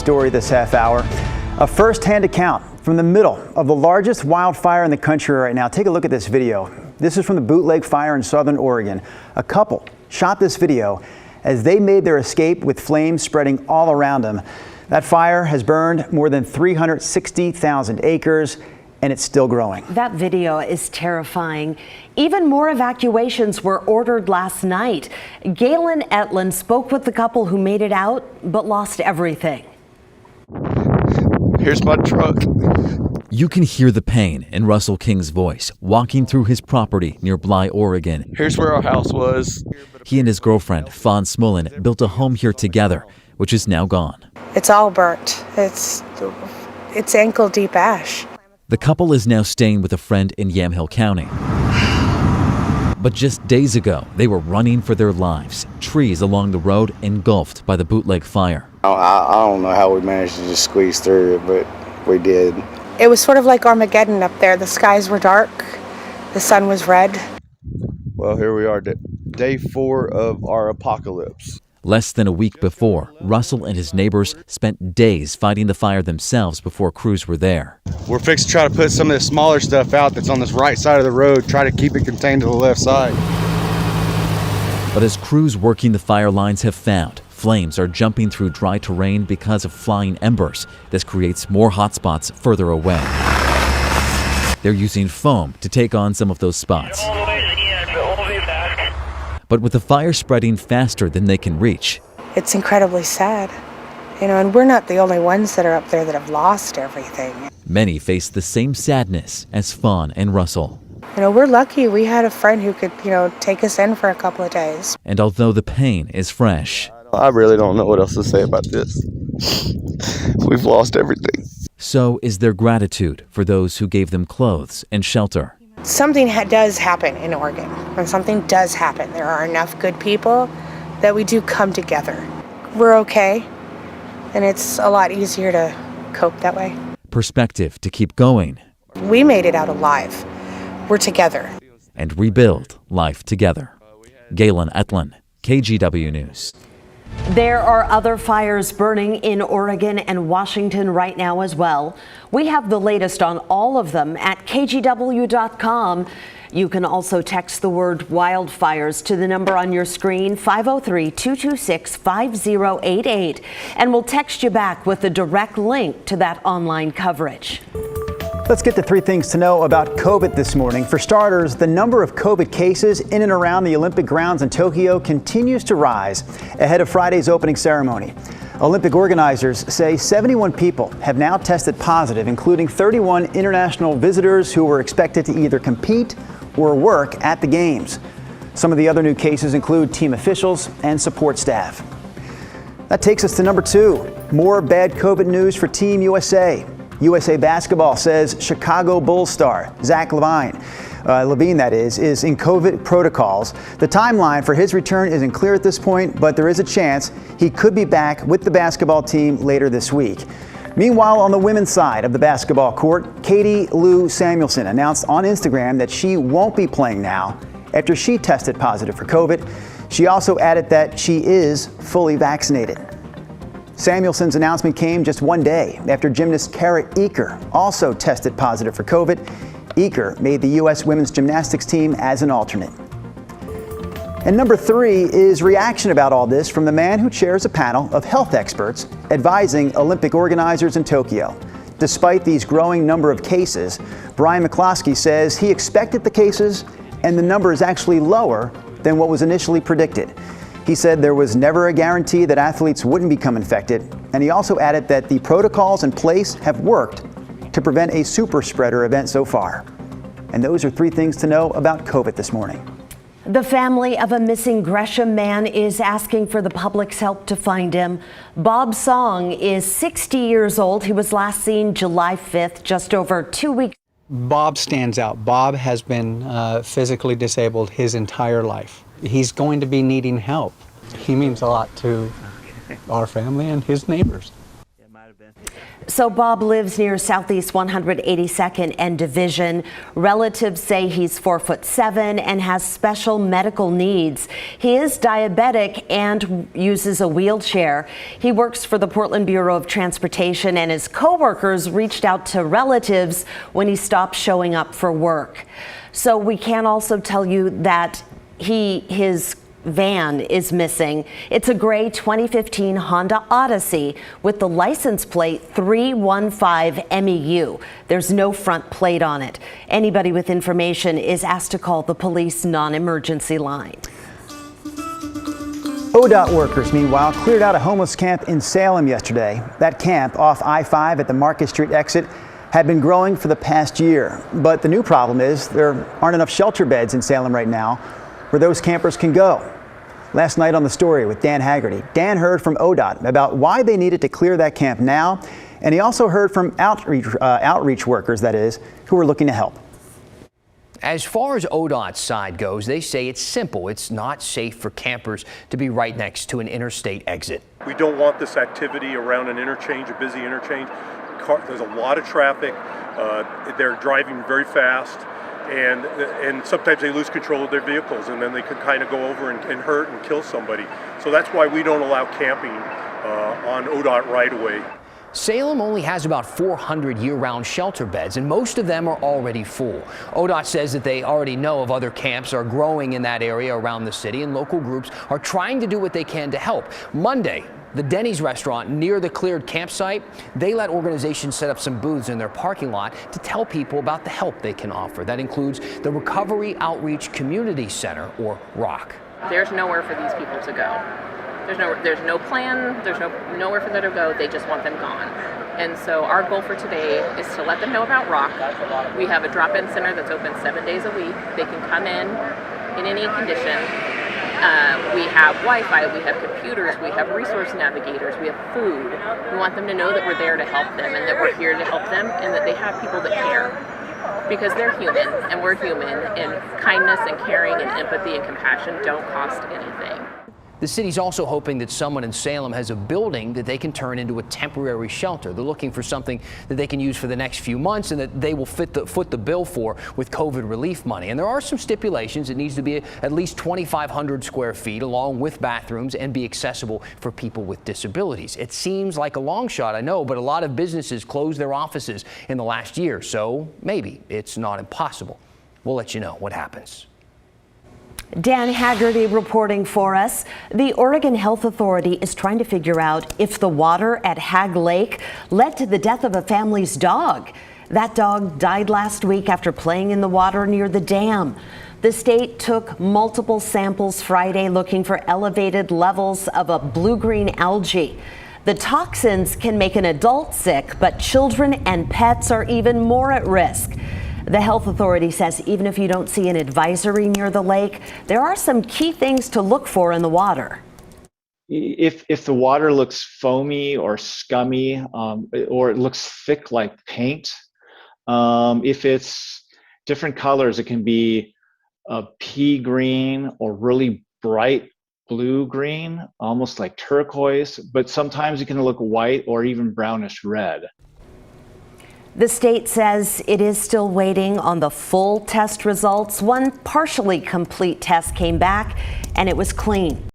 story this half hour. A first-hand account from the middle of the largest wildfire in the country right now. Take a look at this video. This is from the Bootleg Fire in Southern Oregon. A couple shot this video as they made their escape with flames spreading all around them. That fire has burned more than 360,000 acres, and it's still growing. That video is terrifying. Even more evacuations were ordered last night. Galen Etland spoke with the couple who made it out, but lost everything. Here's my truck. You can hear the pain in Russell King's voice walking through his property near Bly, Oregon. Here's where our house was. He and his girlfriend, Fawn Smullen, built a home here together, which is now gone. It's all burnt. It's ankle-deep ash. The couple is now staying with a friend in Yamhill County. But just days ago, they were running for their lives. Trees along the road engulfed by the Bootleg Fire. I don't know how we managed to just squeeze through it, but we did. It was sort of like Armageddon up there. The skies were dark. The sun was red. Well, here we are, day 4 of our apocalypse. Less than a week before, Russell and his neighbors spent days fighting the fire themselves before crews were there. We're fixing to try to put some of this smaller stuff out that's on this right side of the road, try to keep it contained to the left side. But as crews working the fire lines have found, flames are jumping through dry terrain because of flying embers. This creates more hot spots further away. They're using foam to take on some of those spots. But with the fire spreading faster than they can reach, it's incredibly sad. And we're not the only ones that are up there that have lost everything. Many face the same sadness as Fawn and Russell. We're lucky we had a friend who could, take us in for a couple of days. And although the pain is fresh, I really don't know what else to say about this. We've lost everything. So is their gratitude for those who gave them clothes and shelter. Something does happen in Oregon. When something does happen, there are enough good people that we do come together. We're okay, and it's a lot easier to cope that way. Perspective to keep going. We made it out alive. We're together. And rebuild life together. Galen Etland, KGW News. There are other fires burning in Oregon and Washington right now as well. We have the latest on all of them at KGW.com. You can also text the word wildfires to the number on your screen, 503-226-5088, and we'll text you back with a direct link to that online coverage. Let's get to 3 things to know about COVID this morning. For starters, the number of COVID cases in and around the Olympic grounds in Tokyo continues to rise ahead of Friday's opening ceremony. Olympic organizers say 71 people have now tested positive, including 31 international visitors who were expected to either compete or work at the Games. Some of the other new cases include team officials and support staff. That takes us to number 2, more bad COVID news for Team USA. USA Basketball says Chicago Bulls star Zach Levine is in COVID protocols. The timeline for his return isn't clear at this point, but there is a chance he could be back with the basketball team later this week. Meanwhile, on the women's side of the basketball court, Katie Lou Samuelson announced on Instagram that she won't be playing now after she tested positive for COVID. She also added that she is fully vaccinated. Samuelson's announcement came just one day after gymnast Kara Eaker also tested positive for COVID. Eaker made the U.S. women's gymnastics team as an alternate. And number 3 is reaction about all this from the man who chairs a panel of health experts advising Olympic organizers in Tokyo. Despite these growing number of cases, Brian McCloskey says he expected the cases and the number is actually lower than what was initially predicted. He said there was never a guarantee that athletes wouldn't become infected, and he also added that the protocols in place have worked to prevent a super spreader event so far. And those are 3 things to know about COVID this morning. The family of a missing Gresham Man is asking for the public's help to find him. Bob Song is 60 years old. He was last seen July 5th, just over 2 weeks. Bob stands out. Bob has been physically disabled his entire life. He's going to be needing help. He means a lot to our family and his neighbors. So Bob lives near Southeast 182nd and Division. Relatives say he's 4'7" and has special medical needs. He is diabetic and uses a wheelchair. He works for the Portland Bureau of Transportation, and his coworkers reached out to relatives when he stopped showing up for work. So we can also tell you that his van is missing. It's a gray 2015 Honda Odyssey with the license plate 315 MEU. There's no front plate on it. Anybody with information is asked to call the police non-emergency line. ODOT workers, meanwhile, cleared out a homeless camp in Salem yesterday. That camp off I-5 at the Market Street exit had been growing for the past year. But the new problem is there aren't enough shelter beds in Salem right now where those campers can go. Last night on The Story with Dan Haggerty, Dan heard from ODOT about why they needed to clear that camp now, and he also heard from outreach workers, that is, who are looking to help. As far as ODOT's side goes, they say it's simple. It's not safe for campers to be right next to an interstate exit. We don't want this activity around an interchange, a busy interchange. There's a lot of traffic. They're driving very fast. And sometimes they lose control of their vehicles, and then they could kind of go over and hurt and kill somebody. So that's why we don't allow camping on ODOT right away. Salem only has about 400 year-round shelter beds, and most of them are already full. ODOT says that they already know of other camps are growing in that area around the city, and local groups are trying to do what they can to help. Monday, the Denny's restaurant near the cleared campsite, they let organizations set up some booths in their parking lot to tell people about the help they can offer. That includes the Recovery Outreach Community Center, or ROC. There's nowhere for these people to go. There's no plan, there's nowhere for them to go, they just want them gone. And so our goal for today is to let them know about ROC. We have a drop-in center that's open 7 days a week. They can come in any condition. We have Wi-Fi, we have computers, we have resource navigators, we have food. We want them to know that we're there to help them and that we're here to help them and that they have people that care. Because they're human and we're human, and kindness and caring and empathy and compassion don't cost anything. The city's also hoping that someone in Salem has a building that they can turn into a temporary shelter. They're looking for something that they can use for the next few months and that they will foot the bill for with COVID relief money. And there are some stipulations. It needs to be at least 2,500 square feet along with bathrooms and be accessible for people with disabilities. It seems like a long shot, I know, but a lot of businesses closed their offices in the last year, so maybe it's not impossible. We'll let you know what happens. Dan Haggerty reporting for us. The Oregon Health Authority is trying to figure out if the water at Hag Lake led to the death of a family's dog. That dog died last week after playing in the water near the dam. The state took multiple samples Friday looking for elevated levels of a blue-green algae. The toxins can make an adult sick, but children and pets are even more at risk. The health authority says even if you don't see an advisory near the lake, there are some key things to look for in the water. If the water looks foamy or scummy, or it looks thick like paint, if it's different colors, it can be a pea green or really bright blue green, almost like turquoise, but sometimes it can look white or even brownish red. The state says it is still waiting on the full test results. One partially complete test came back and it was clean.